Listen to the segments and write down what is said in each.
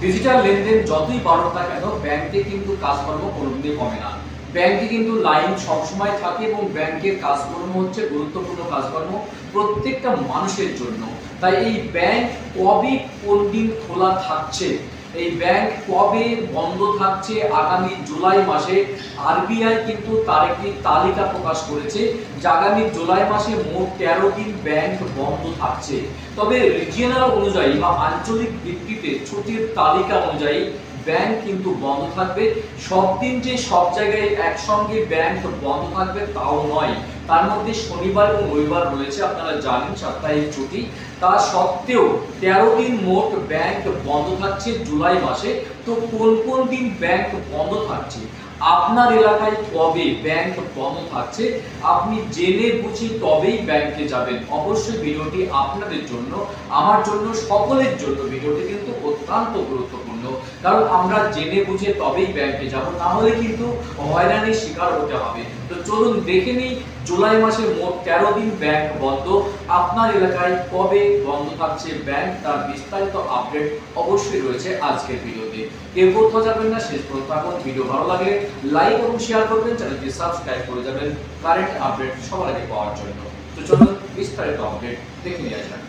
Digital লেনদেন যতই বাড়ুক না কেন ব্যাংকে কিন্তু কাজকর্ম কোনোদিনই কমে না। ব্যাংকে কিন্তু লাইন সবসময় থাকে এবং ব্যাংকের কাজকর্ম হচ্ছে গুরুত্বপূর্ণ কাজকর্ম প্রত্যেকটা মানুষের জন্য। তাই এই ব্যাংক কবে কোন দিন খোলা থাকছে, এই ব্যাংক কবে বন্ধ থাকছে, আগামী জুলাই মাসে আরবিআই কিন্তু তার একটি তালিকা প্রকাশ করেছে যে আগামী জুলাই মাসে মোট 13 দিন ব্যাংক বন্ধ থাকছে। তবে রিজিয়নাল অনুযায়ী বা আঞ্চলিক ভিত্তিতে ছুটির তালিকা অনুযায়ী ব্যাংক কিন্তু বন্ধ থাকবে। সব দিন যে সব জায়গায় একসঙ্গে ব্যাংক বন্ধ থাকবে তাও নয়, তার মধ্যে শনিবার এবং রবিবার রয়েছে, আপনারা জানেন সাপ্তাহিক ছুটি। তা সত্ত্বেও 13 দিন মোট ব্যাংক বন্ধ থাকছে জুলাই মাসে। তো কোন কোন দিন ব্যাংক বন্ধ থাকছে, আপনার এলাকায় কবে ব্যাংক বন্ধ থাকছে, আপনি জেনে বুঝে তবেই ব্যাংকে যাবেন। অবশ্যই ভিডিওটি আপনাদের জন্য, আমার জন্য, সকলের জন্য ভিডিওটি কিন্তু অত্যন্ত গুরুত্বপূর্ণ। কারণ আমরা জেনে বুঝে তবেই ব্যাংকে যাব, না হলে কিন্তু হয়রানির শিকার হতে হবে। তো চলুন দেখে নিই জুলাই মাসে মোট 13 দিন ব্যাংক বন্ধ। আপনার এলাকায় কবে বন্ধ থাকছে ব্যাংক, তার বিস্তারিত আপডেট অবশ্যই রয়েছে আজকের ভিডিওতে। কেউ কোথাও যাবেন না, শেষ পর্যন্ত থাকুন। ভিডিও ভালো লাগলে লাইক এবং শেয়ার করবেন, চ্যানেলটি সাবস্ক্রাইব করে যাবেন কারেন্ট আপডেট সবার আগে পাওয়ার জন্য। তো চলুন বিস্তারিত আপডেট দেখে নিয়ে আসেন।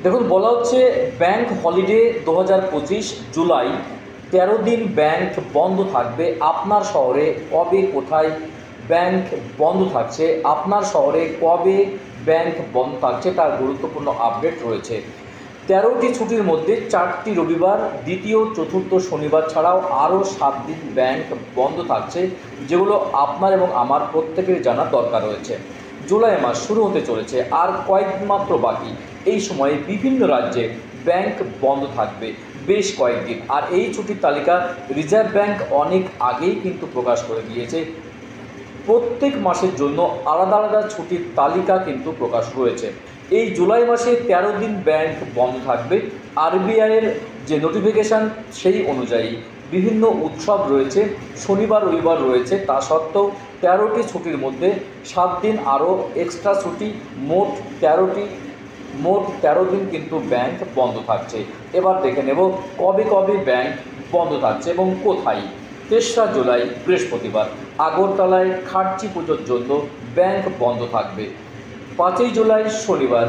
দেখুন, বলা হচ্ছে ব্যাংক হলিডে 2025 জুলাই 13 দিন ব্যাংক বন্ধ থাকবে। আপনার শহরে কবে কোথায় ব্যাংক বন্ধ থাকছে, আপনার শহরে কবে ব্যাংক বন্ধ থাকছে তার গুরুত্বপূর্ণ আপডেট রয়েছে। 13টি ছুটির মধ্যে 4টি রবিবার, দ্বিতীয় চতুর্থ শনিবার ছাড়াও আরও 7 দিন ব্যাংক বন্ধ থাকছে, যেগুলো আপনার এবং আমার প্রত্যেকের জানার দরকার রয়েছে। জুলাই মাস শুরু হতে চলেছে, আর কয়েকদিন মাত্র বাকি। এই সময়ে বিভিন্ন রাজ্যে ব্যাংক বন্ধ থাকবে বেশ কয়েকদিন। আর এই ছুটির তালিকা রিজার্ভ ব্যাংক অনেক আগেই কিন্তু প্রকাশ করে দিয়েছে। প্রত্যেক মাসের জন্য আলাদা আলাদা ছুটির তালিকা কিন্তু প্রকাশ রয়েছে। এই জুলাই মাসে 13 দিন ব্যাংক বন্ধ থাকবে। আরবিআইয়ের যে নোটিফিকেশান সেই অনুযায়ী বিভিন্ন উৎসব রয়েছে, শনিবার রবিবার রয়েছে, তা সত্ত্বেও 13টি ছুটির মধ্যে 7 দিন আরও এক্সট্রা ছুটি, মোট 13 দিন কিন্তু ব্যাংক বন্ধ থাকছে। এবার দেখে নেব কবে কবে ব্যাংক বন্ধ থাকছে এবং কোথায়। 3রা জুলাই বৃহস্পতিবার আগরতলায় খাটচি পুজোর জন্য ব্যাংক বন্ধ থাকবে। 5ই জুলাই শনিবার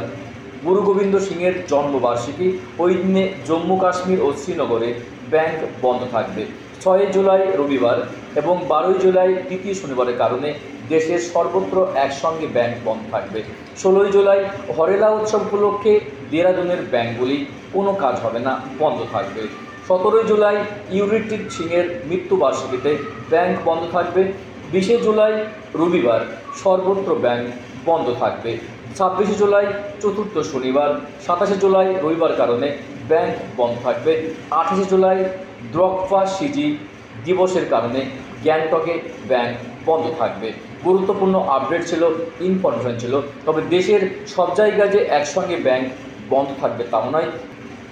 গুরু গোবিন্দ সিংয়ের জন্মবার্ষিকী, ওই দিনে জম্মু কাশ্মীর ও শ্রীনগরে ব্যাংক বন্ধ থাকবে। 6ই জুলাই রবিবার এবং 12ই জুলাই তৃতীয় শনিবারের কারণে দেশের সর্বত্র একসঙ্গে ব্যাংক বন্ধ থাকবে। 16ই জুলাই হরেলা উৎসব উপলক্ষে দেরাদুনের ব্যাংকগুলি কোনো কাজ হবে না, বন্ধ থাকবে। 17ই জুলাই ইউনিটি সিংয়ের মৃত্যুবার্ষিকীতে ব্যাংক বন্ধ থাকবে। 20শে জুলাই রবিবার সর্বত্র ব্যাংক বন্ধ থাকবে। 26শে জুলাই চতুর্থ শনিবার, 27শে জুলাই রবিবার কারণে ব্যাংক বন্ধ থাকবে। 28শে জুলাই দ্রকফা সিজি দিবসের কারণে গ্যাংটকে ব্যাংক বন্ধ থাকবে। গুরুত্বপূর্ণ আপডেট ছিল, ইনফরমেশন ছিল। তবে দেশের সব জায়গায় যে একসঙ্গে ব্যাংক বন্ধ থাকবে তাও নয়।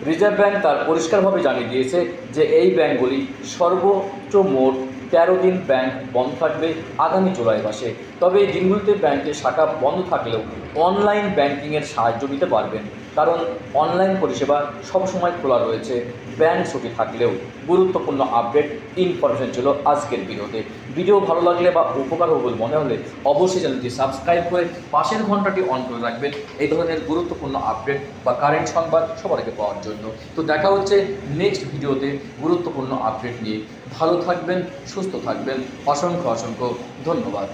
রিজার্ভ ব্যাংক তার পরিষ্কারভাবে জানিয়ে দিয়েছে যে এই ব্যাংকগুলি সর্বোচ্চ মোট 13 দিন ব্যাংক বন্ধ থাকবে আগামী জুলাই মাসে। তবে এই দিনগুলিতে ব্যাংকের শাখা বন্ধ থাকলেও অনলাইন ব্যাংকিংয়ের সাহায্য নিতে পারবেন, কারণ অনলাইন পরিষেবা সবসময় খোলা রয়েছে ব্যাংক ছুটি থাকলেও। গুরুত্বপূর্ণ আপডেট ইনফরমেশন ছিল আজকের ভিডিওতে। ভিডিও ভালো লাগলে বা উপকার হবে বলে মনে হলে অবশ্যই চ্যানেলটি সাবস্ক্রাইব করে পাশের ঘন্টাটি অন করে রাখবেন এই ধরনের গুরুত্বপূর্ণ আপডেট বা কারেন্ট সংবাদ সবার আগে পাওয়ার জন্য। তো দেখা হচ্ছে নেক্সট ভিডিওতে গুরুত্বপূর্ণ আপডেট নিয়ে। ভালো থাকবেন, সুস্থ থাকবেন। অসংখ্য অসংখ্য ধন্যবাদ।